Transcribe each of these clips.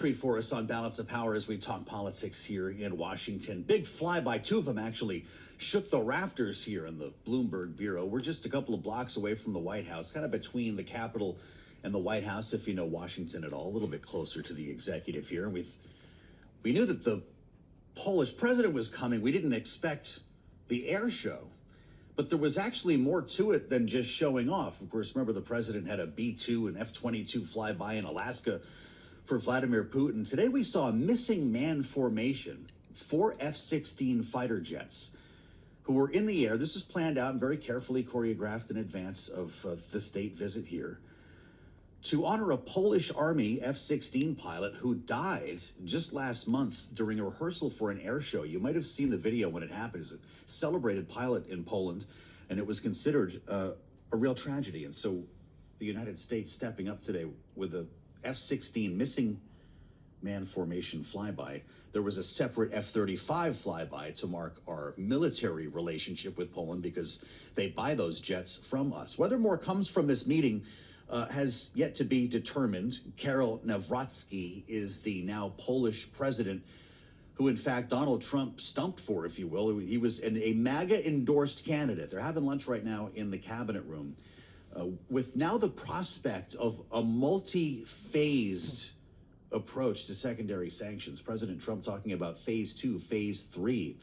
Treat for us on Balance of Power as we talk politics here in Washington. Big flyby. Two of them actually shook the rafters here in the Bloomberg Bureau. We're just a couple of blocks away from the White House, kind of between the Capitol and the White House, if you know Washington at all, a little bit closer to the executive here. And we knew that the Polish president was coming. We didn't expect the air show, but there was actually more to it than just showing off. Of course, remember the president had a B-2 and F-22 flyby in Alaska for Vladimir Putin. Today we saw a missing man formation, 4 F-16 fighter jets who were in the air. This was planned out and very carefully choreographed in advance of the state visit here to honor a Polish Army F-16 pilot who died just last month during a rehearsal for an air show. You might have seen the video when it happened. It's a celebrated pilot in Poland, and it was considered a real tragedy. And so the United States stepping up today with a F-16 missing man formation flyby. There was a separate F-35 flyby to mark our military relationship with Poland because they buy those jets from us. Whether more comes from this meeting has yet to be determined. Karol Nawrocki is the now Polish president who, in fact, Donald Trump stumped for, if you will. He was a MAGA-endorsed candidate. They're having lunch right now in the cabinet room. With now the prospect of a multi-phased approach to secondary sanctions, President Trump talking about phase 2, phase 3,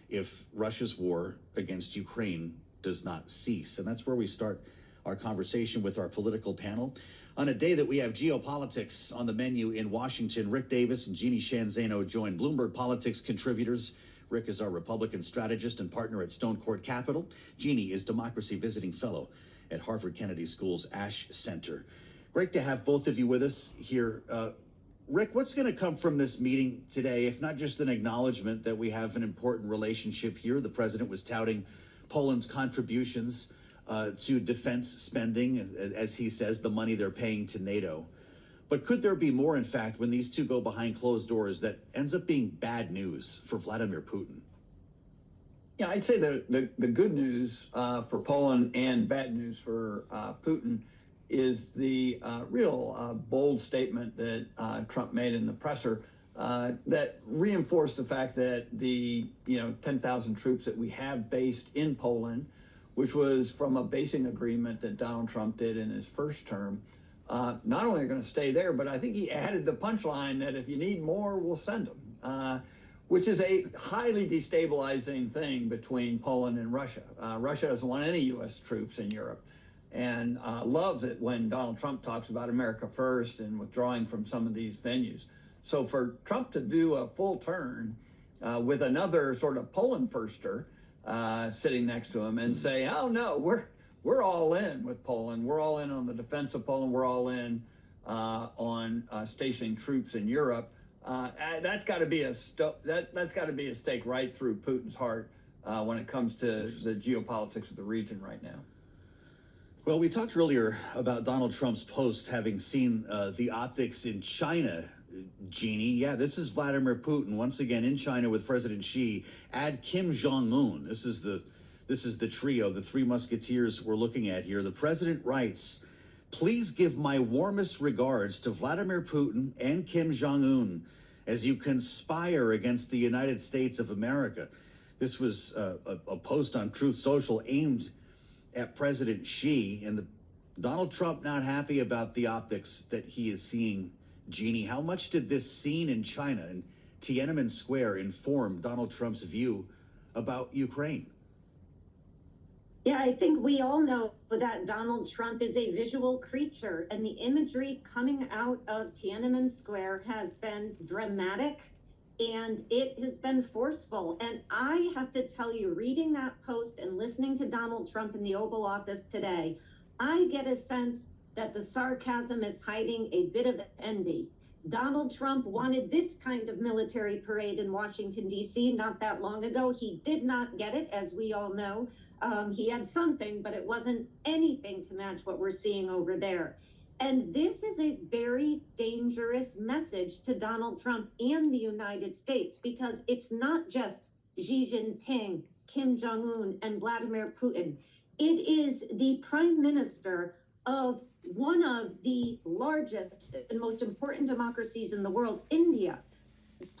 if Russia's war against Ukraine does not cease. And that's where we start our conversation with our political panel. On a day that we have geopolitics on the menu in Washington, Rick Davis and Jeannie Sheehan Zaino join Bloomberg Politics contributors. Rick is our Republican strategist and partner at Stone Court Capital. Jeannie is Democracy Visiting Fellow at Harvard Kennedy School's Ash Center. Great to have both of you with us here. Rick, what's going to come from this meeting today, if not just an acknowledgement that we have an important relationship here? The president was touting Poland's contributions to defense spending, as he says, the money they're paying to NATO. But could there be more, in fact, when these two go behind closed doors that ends up being bad news for Vladimir Putin? Yeah, I'd say the good news for Poland and bad news for Putin is the real bold statement that Trump made in the presser that reinforced the fact that the 10,000 troops that we have based in Poland, which was from a basing agreement that Donald Trump did in his first term, not only are going to stay there, but I think he added the punchline that if you need more, we'll send them. Which is a highly destabilizing thing between Poland and Russia. Russia doesn't want any U.S. troops in Europe and loves it when Donald Trump talks about America first and withdrawing from some of these venues. So for Trump to do a full turn with another sort of Poland firster sitting next to him and say, oh, no, we're all in with Poland. We're all in on the defense of Poland. We're all in on stationing troops in Europe. That's got to be that's got to be a stake right through Putin's heart when it comes to the geopolitics of the region right now. Well, we talked earlier about Donald Trump's post having seen the optics in China. Jeannie, yeah, this is Vladimir Putin once again in China with President Xi. Add Kim Jong Un. This is the trio, the three musketeers we're looking at here. The president writes, "Please give my warmest regards to Vladimir Putin and Kim Jong Un as you conspire against the United States of America." This was a post on Truth Social aimed at President Xi, and Donald Trump not happy about the optics that he is seeing. Jeannie, how much did this scene in China and Tiananmen Square inform Donald Trump's view about Ukraine? Yeah, I think we all know that Donald Trump is a visual creature, and the imagery coming out of Tiananmen Square has been dramatic and it has been forceful. And I have to tell you, reading that post and listening to Donald Trump in the Oval Office today, I get a sense that the sarcasm is hiding a bit of envy. Donald Trump wanted this kind of military parade in Washington, D.C. not that long ago. He did not get it, as we all know. He had something, but it wasn't anything to match what we're seeing over there. And this is a very dangerous message to Donald Trump and the United States, because it's not just Xi Jinping, Kim Jong Un, and Vladimir Putin. It is the prime minister of one of the largest and most important democracies in the world, India.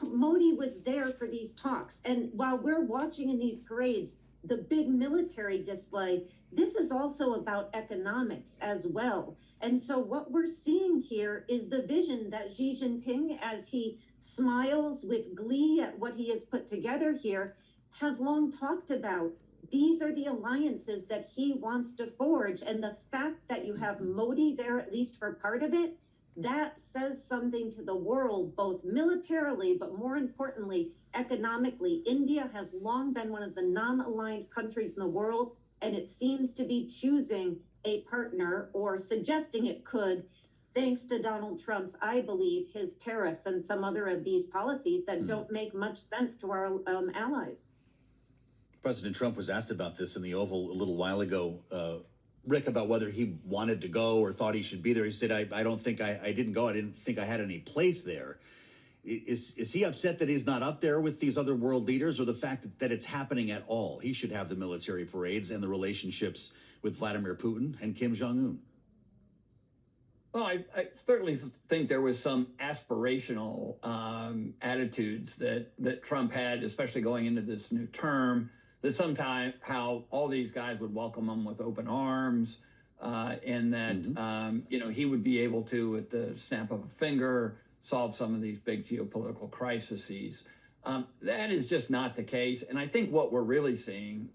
Modi was there for these talks. And while we're watching in these parades, the big military display, this is also about economics as well. And so what we're seeing here is the vision that Xi Jinping, as he smiles with glee at what he has put together here, has long talked about. These are the alliances that he wants to forge. And the fact that you have Modi there, at least for part of it, that says something to the world, both militarily, but more importantly, economically. India has long been one of the non-aligned countries in the world, and it seems to be choosing a partner or suggesting it could, thanks to Donald Trump's, I believe, his tariffs and some other of these policies that don't make much sense to our allies. President Trump was asked about this in the Oval a little while ago, Rick, about whether he wanted to go or thought he should be there. He said, I don't think I didn't go. I didn't think I had any place there. Is he upset that he's not up there with these other world leaders, or the fact that it's happening at all? He should have the military parades and the relationships with Vladimir Putin and Kim Jong Un. Well, I certainly think there was some aspirational attitudes that Trump had, especially going into this new term, that sometime how all these guys would welcome him with open arms, and that, he would be able to, at the snap of a finger, solve some of these big geopolitical crises. That is just not the case. And I think what we're really seeing,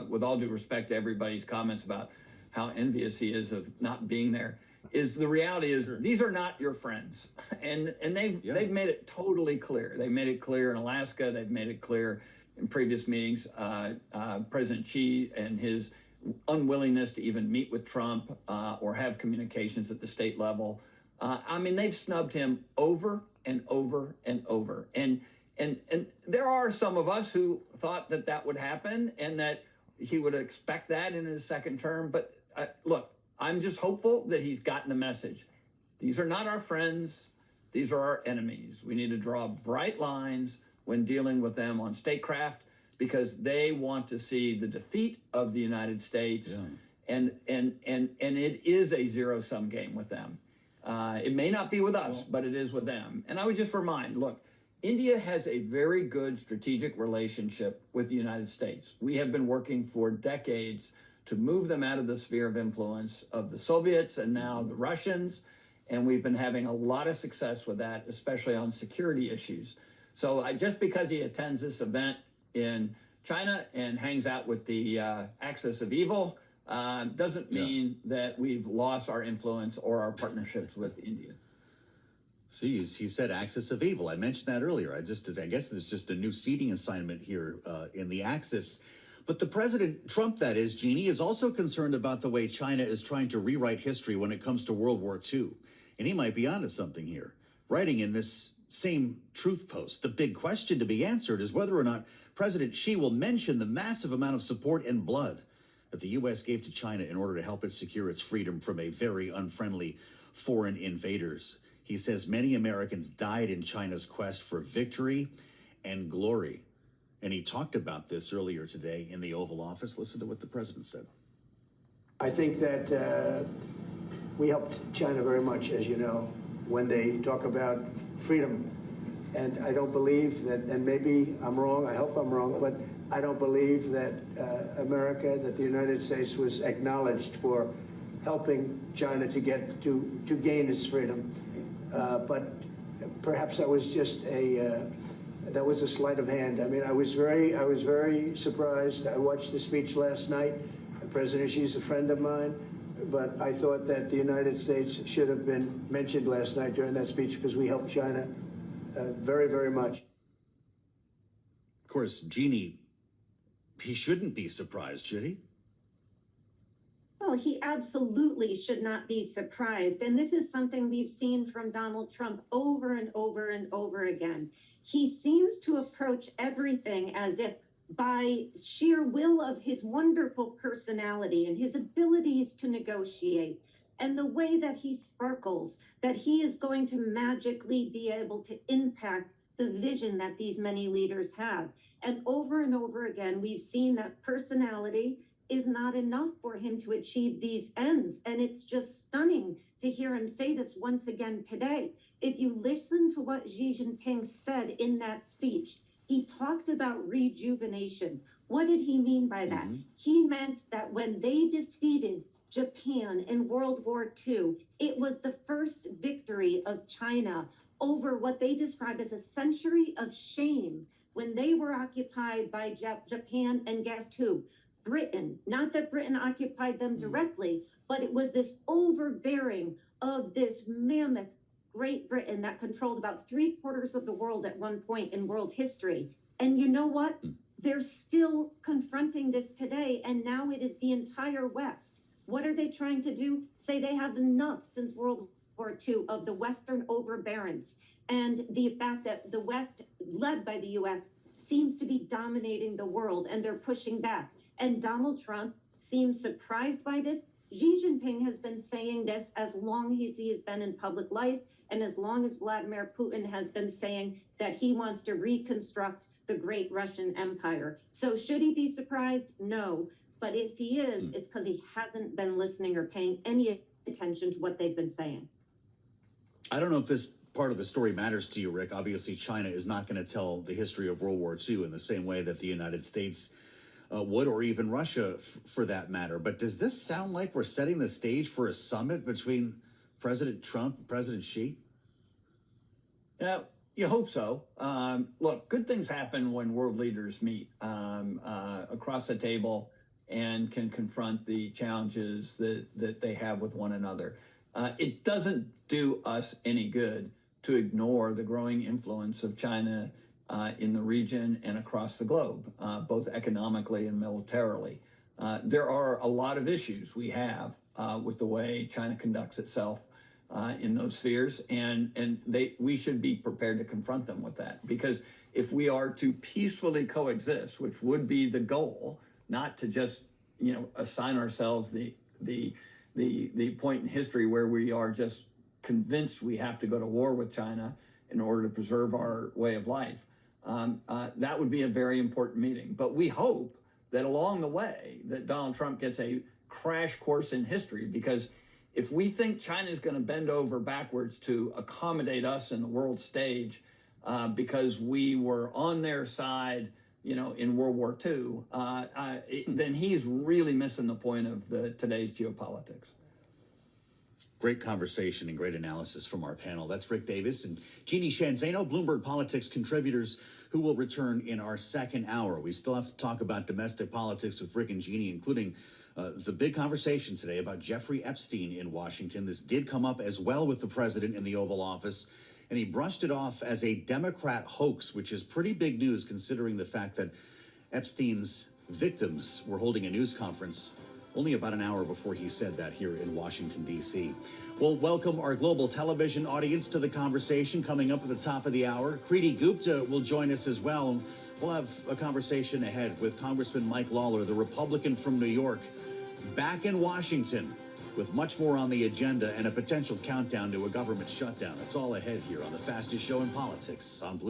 with all due respect to everybody's comments about how envious he is of not being there, is the reality is these are not your friends. And they've made it totally clear. They made it clear in Alaska. They've made it clear in previous meetings. President Xi and his unwillingness to even meet with Trump or have communications at the state level. They've snubbed him over and over and over. And there are some of us who thought that would happen and that he would expect that in his second term. But look, I'm just hopeful that he's gotten the message. These are not our friends. These are our enemies. We need to draw bright lines when dealing with them on statecraft, because they want to see the defeat of the United States. Yeah. And it is a zero-sum game with them. It may not be with us, but it is with them. And I would just remind, look, India has a very good strategic relationship with the United States. We have been working for decades to move them out of the sphere of influence of the Soviets and now the Russians. And we've been having a lot of success with that, especially on security issues. So just because he attends this event in China and hangs out with the axis of evil doesn't mean that we've lost our influence or our partnerships with India. See, he said axis of evil. I mentioned that earlier. I guess there's just a new seating assignment here in the axis. But the President Trump, that is, Jeannie, is also concerned about the way China is trying to rewrite history when it comes to World War II. And he might be onto something here. Writing in this same truth post, the big question to be answered is whether or not President Xi will mention the massive amount of support and blood that the U.S. gave to China in order to help it secure its freedom from a very unfriendly foreign invaders. He says many Americans died in China's quest for victory and glory. And he talked about this earlier today in the Oval Office. Listen to what the president said. I think that we helped China very much, as you know, when they talk about freedom. And I don't believe that, and maybe I'm wrong, I hope I'm wrong, but I don't believe that America, that the United States was acknowledged for helping China to gain its freedom. But perhaps that was just that was a sleight of hand. I mean, I was very surprised. I watched the speech last night. President Xi's a friend of mine, but I thought that the United States should have been mentioned last night during that speech because we helped China very, very much. Of course, Jeannie, he shouldn't be surprised, should he? Well, he absolutely should not be surprised. And this is something we've seen from Donald Trump over and over and over again. He seems to approach everything as if by sheer will of his wonderful personality and his abilities to negotiate and the way that he sparkles, that he is going to magically be able to impact the vision that these many leaders have. And over again, we've seen that personality is not enough for him to achieve these ends. And it's just stunning to hear him say this once again today. If you listen to what Xi Jinping said in that speech, he talked about rejuvenation. What did he mean by that? He meant that when they defeated Japan in World War II, it was the first victory of China over what they described as a century of shame when they were occupied by Japan, and guess who? Britain. Not that Britain occupied them directly, but it was this overbearing of this mammoth Great Britain that controlled about 3/4 of the world at one point in world history. And you know what? They're still confronting this today, and now it is the entire West. What are they trying to do? Say they have enough since World War II of the Western overbearance and the fact that the West, led by the US, seems to be dominating the world, and they're pushing back. And Donald Trump seems surprised by this. Xi Jinping has been saying this as long as he has been in public life, and as long as Vladimir Putin has been saying that he wants to reconstruct the great Russian Empire. So should he be surprised? No. But if he is, it's because he hasn't been listening or paying any attention to what they've been saying. I don't know if this part of the story matters to you, Rick. Obviously, China is not going to tell the history of World War II in the same way that the United States would, or even Russia for that matter. But does this sound like we're setting the stage for a summit between President Trump and President Xi? Yeah, you hope so. Look, good things happen when world leaders meet across the table and can confront the challenges that they have with one another. It doesn't do us any good to ignore the growing influence of China in the region and across the globe, both economically and militarily. There are a lot of issues we have with the way China conducts itself in those spheres, and we should be prepared to confront them with that. Because if we are to peacefully coexist, which would be the goal, not to just assign ourselves the point in history where we are just convinced we have to go to war with China in order to preserve our way of life. That would be a very important meeting. But we hope that along the way that Donald Trump gets a crash course in history, because if we think China is going to bend over backwards to accommodate us in the world stage because we were on their side, in World War II, then he's really missing the point of today's geopolitics. Great conversation and great analysis from our panel. That's Rick Davis and Jeannie Shanzano, Bloomberg Politics contributors, who will return in our second hour. We still have to talk about domestic politics with Rick and Jeannie, including the big conversation today about Jeffrey Epstein in Washington. This did come up as well with the president in the Oval Office, and he brushed it off as a Democrat hoax, which is pretty big news considering the fact that Epstein's victims were holding a news conference only about an hour before he said that here in Washington, D.C. We'll welcome our global television audience to the conversation coming up at the top of the hour. Kriti Gupta will join us as well. We'll have a conversation ahead with Congressman Mike Lawler, the Republican from New York, back in Washington with much more on the agenda and a potential countdown to a government shutdown. It's all ahead here on the fastest show in politics on Bloomberg.